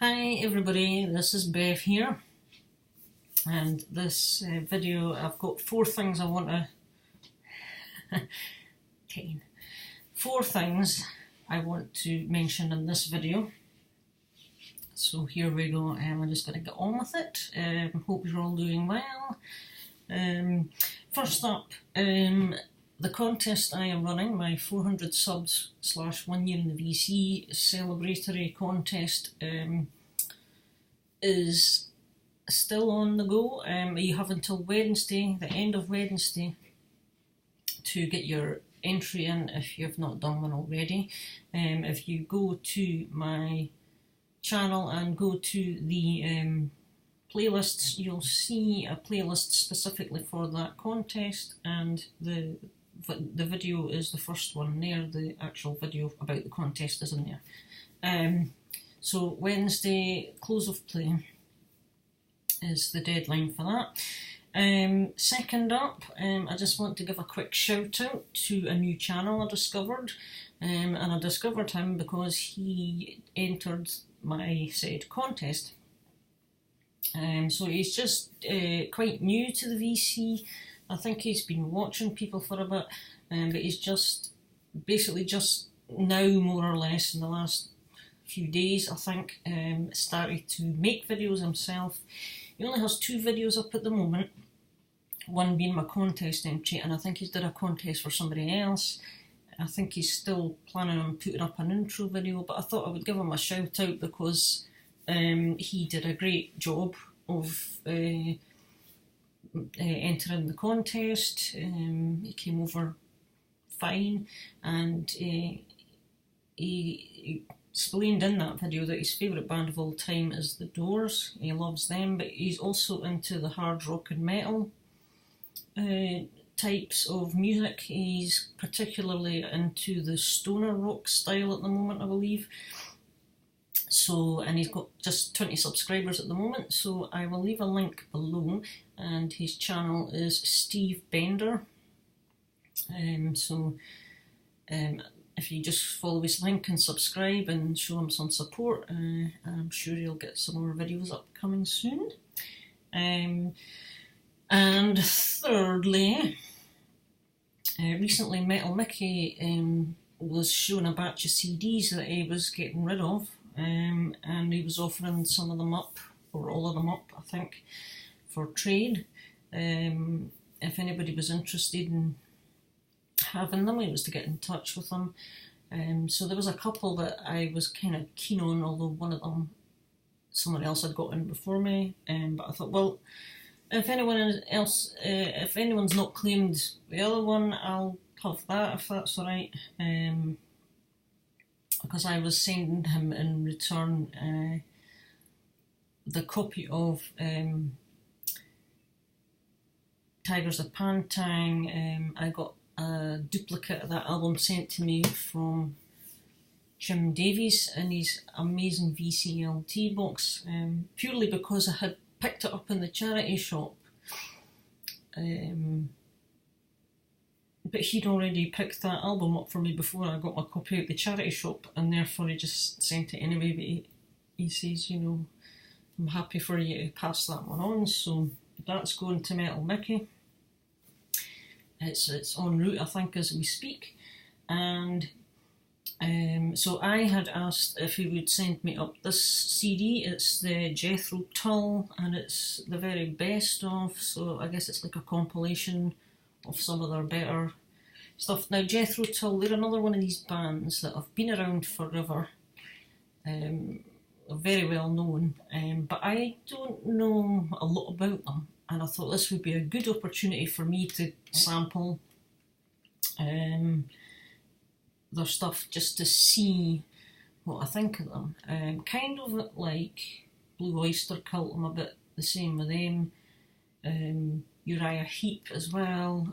Hi everybody, this is Bev here, and this video I've got four things I want to 10 four things I want to mention in this video. So here we go. I'm just going to get on with it. Hope you're all doing well. First up, the contest I am running, my 400 subs / 1 year in the VC celebratory contest, is still on the go. You have until Wednesday, the end of Wednesday, to get your entry in if you've not done one already. If you go to my channel and go to the playlists, you'll see a playlist specifically for that contest, and the video is the first one there. The actual video about the contest is in there. So Wednesday, close of play, is the deadline for that. Second up, I just want to give a quick shout out to a new channel I discovered, and I discovered him because he entered my said contest. So he's just quite new to the VC. I think he's been watching people for a bit, but he's just basically just now, more or less in the last few days, I think, started to make videos himself. He only has 2 videos up at the moment, one being my contest entry, and I think he's did a contest for somebody else. I think he's still planning on putting up an intro video, but I thought I would give him a shout out because he did a great job of entering the contest. He came over fine, and he explained in that video that his favourite band of all time is The Doors. He loves them, but he's also into the hard rock and metal types of music. He's particularly into the stoner rock style at the moment, I believe. So, and he's got just 20 subscribers at the moment, so I will leave a link below, and his channel is Steve Bender. If you just follow his link and subscribe and show him some support, I'm sure he'll get some more videos upcoming soon. And thirdly, recently Metal Mickey was showing a batch of CDs that he was getting rid of, and he was offering some of them up, or all of them up, I think, for trade. If anybody was interested in having them, it was to get in touch with them. So there was a couple that I was kind of keen on, although one of them someone else had got in before me, but I thought, well, if anyone else, if anyone's not claimed the other one, I'll have that, if that's alright, because I was sending him in return the copy of Tigers of Pantang. I got a duplicate of that album sent to me from Jim Davies in his amazing VCLT box, purely because I had picked it up in the charity shop, but he'd already picked that album up for me before I got my copy at the charity shop, and therefore he just sent it anyway. But he says, you know, I'm happy for you to pass that one on, so that's going to Metal Mickey. It's en route, I think, as we speak. And so I had asked if he would send me up this CD. It's the Jethro Tull, and it's the very best of, so I guess it's like a compilation of some of their better stuff. Now, Jethro Tull, they're another one of these bands that have been around forever, very well known, but I don't know a lot about them, and I thought this would be a good opportunity for me to sample their stuff, just to see what I think of them. Kind of like Blue Oyster Cult, I'm a bit the same with them. Uriah Heep as well,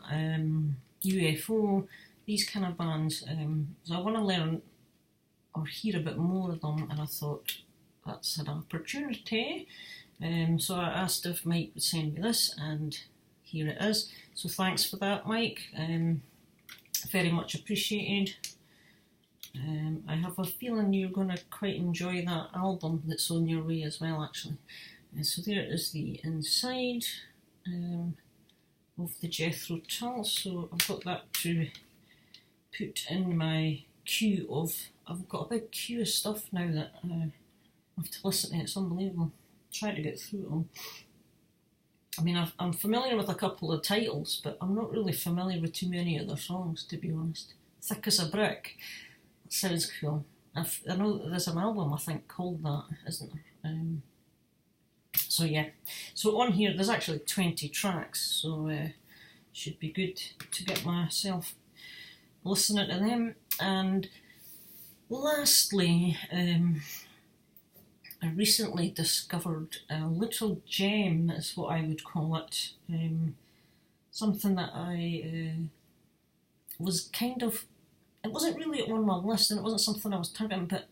UFO, these kind of bands. So I want to learn or hear a bit more of them, and I thought that's an opportunity. So I asked if Mike would send me this, and here it is. So thanks for that, Mike. Very much appreciated. I have a feeling you're going to quite enjoy that album that's on your way as well, actually. So there is the inside of the Jethro Tull. So I've got that to put in my queue of. I've got a big queue of stuff now that I have to listen to. It's unbelievable. Try to get through them. I mean, I'm familiar with a couple of titles, but I'm not really familiar with too many of their songs, to be honest. Thick as a Brick. That sounds cool. I know there's an album, I think, called that, isn't there? So yeah. So on here, there's actually 20 tracks, so should be good to get myself listening to them. And lastly, I recently discovered a little gem, is what I would call it. Something that I was kind of, it wasn't really on my list and it wasn't something I was targeting, but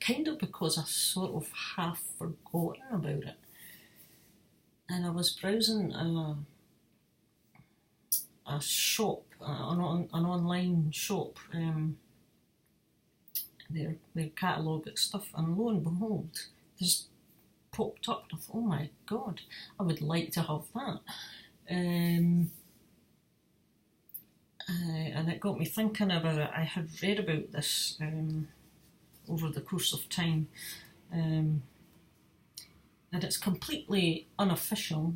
kind of because I sort of half forgotten about it. And I was browsing a shop, an online shop, their catalogue of stuff, and lo and behold, just popped up. And I thought, oh my god, I would like to have that. And it got me thinking about it. I had read about this over the course of time, and it's completely unofficial,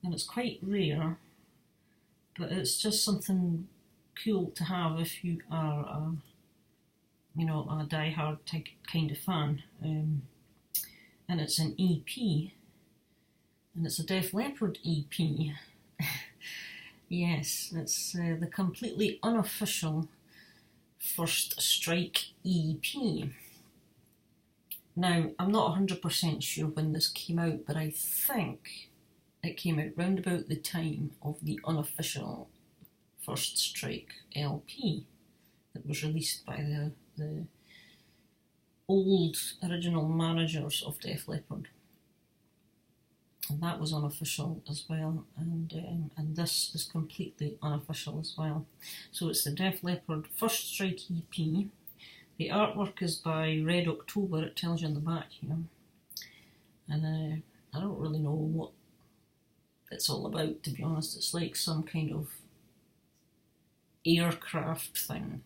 and it's quite rare, but it's just something cool to have if you are a die-hard kind of fan. And it's an EP, and it's a Def Leppard EP. Yes, it's the completely unofficial First Strike EP. Now, I'm not 100% sure when this came out, but I think it came out round about the time of the unofficial First Strike LP that was released by the old original managers of Def Leppard, and that was unofficial as well, and this is completely unofficial as well. So it's the Def Leppard First Strike EP. The artwork is by Red October, it tells you on the back here, and I don't really know what it's all about, to be honest. It's like some kind of aircraft thing.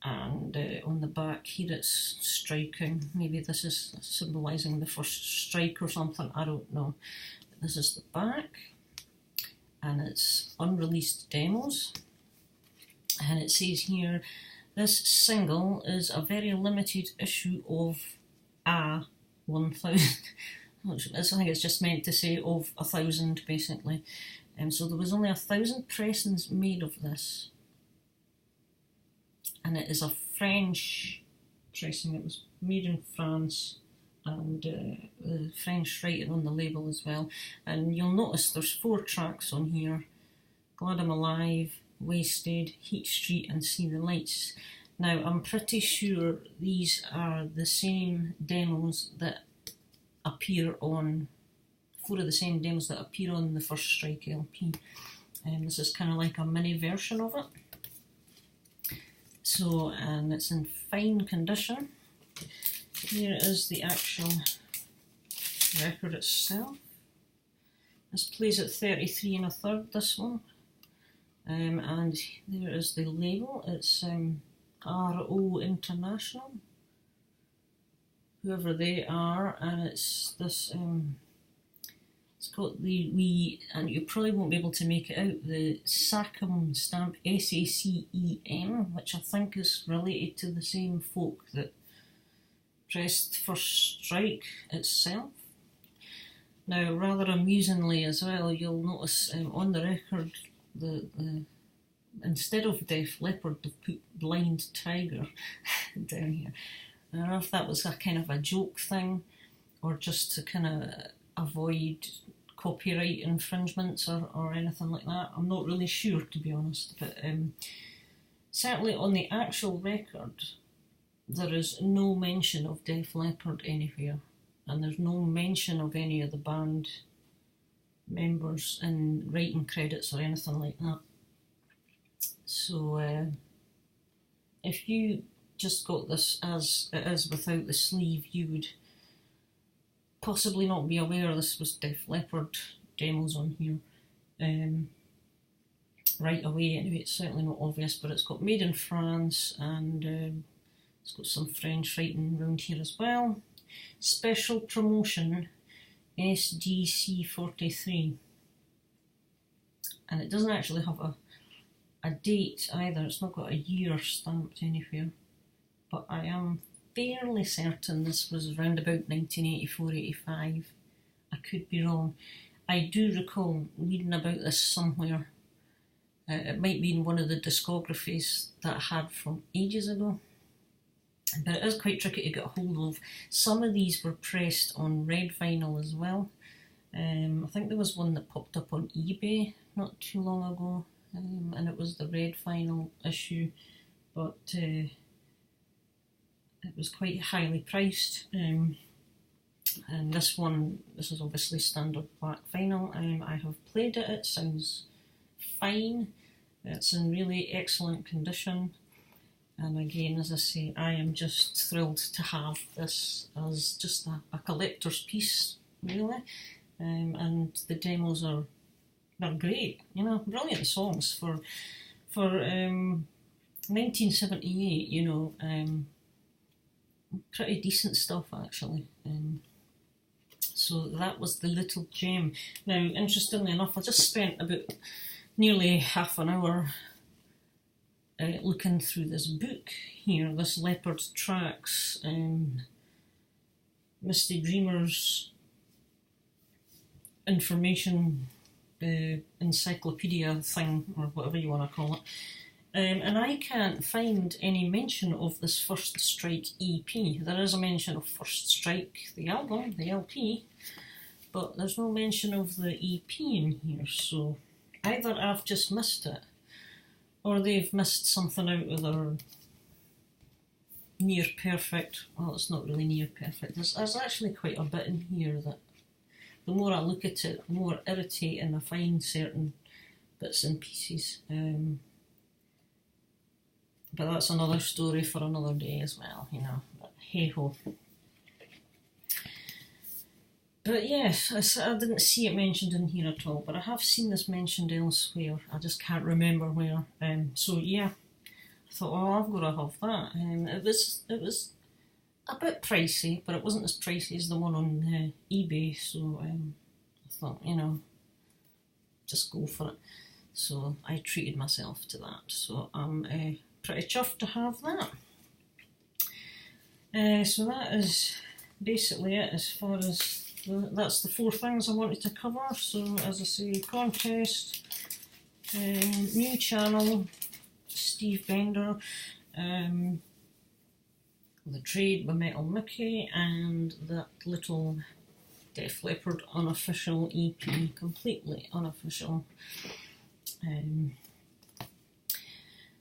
And on the back here it's striking. Maybe this is symbolising the first strike or something, I don't know. But this is the back, and it's unreleased demos. And it says here, this single is a very limited issue of a 1,000. I think it's just meant to say of 1,000, basically. So there was only 1,000 pressings made of this. And it is a French pressing. It was made in France, and the French writing on the label as well. And you'll notice there's 4 tracks on here: Glad I'm Alive, Wasted, Heat Street, and See the Lights. Now, I'm pretty sure these are the same demos that appear on, 4 of the same demos that appear on the First Strike LP. And this is kind of like a mini version of it. So, and it's in fine condition. Here is the actual record itself. This plays at 33 1/3, this one. And there is the label. It's RO International, whoever they are, and it's this. It's got the and you probably won't be able to make it out, the SACEM stamp, SACEM, which I think is related to the same folk that pressed First Strike itself. Now, rather amusingly as well, you'll notice on the record, the instead of Def Leppard, they've put Blind Tiger down here. I don't know if that was a kind of a joke thing, or just to kind of avoid copyright infringements or anything like that. I'm not really sure, to be honest, but certainly on the actual record there is no mention of Def Leppard anywhere, and there's no mention of any of the band members in writing credits or anything like that. So if you just got this as it is without the sleeve, you would possibly not be aware this was Def Leppard demos on here right away. Anyway, it's certainly not obvious, but it's got Made in France, and it's got some French writing around here as well. Special promotion SDC43, and it doesn't actually have a date either. It's not got a year stamped anywhere, but I am fairly certain this was around about 1984-85. I could be wrong. I do recall reading about this somewhere. It might be in one of the discographies that I had from ages ago. But it is quite tricky to get hold of. Some of these were pressed on red vinyl as well. I think there was one that popped up on eBay not too long ago, and it was the red vinyl issue, but it was quite highly priced. And this is obviously standard black vinyl. I have played it, it sounds fine. It's in really excellent condition. And again, as I say, I am just thrilled to have this as just a collector's piece, really. And the demos they're great, you know, brilliant songs for 1978, you know, pretty decent stuff actually. So that was the little gem. Now, interestingly enough, I just spent about nearly half an hour looking through this book here, this Leopard Tracks Misty Dreamers information encyclopedia thing, or whatever you want to call it. And I can't find any mention of this First Strike EP. There is a mention of First Strike, the album, the LP, but there's no mention of the EP in here, so either I've just missed it, or they've missed something out of their near perfect. Well, it's not really near perfect. There's actually quite a bit in here that the more I look at it, the more irritating I find certain bits and pieces. But that's another story for another day as well, you know. But hey ho. But yes, I didn't see it mentioned in here at all, but I have seen this mentioned elsewhere. I just can't remember where. So yeah, I thought, oh, I've got to have that. It was a bit pricey, but it wasn't as pricey as the one on eBay. So I thought, you know, just go for it. So I treated myself to that. So I'm pretty chuffed to have that. So that is basically it as far as that's the 4 things I wanted to cover. So as I say, contest, new channel, Steve Bender, the trade by Metal Mickey, and that little Def Leppard unofficial EP, completely unofficial.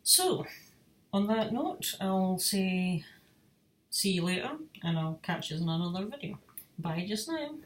So on that note, I'll say see you later, and I'll catch you in another video. Bye just now.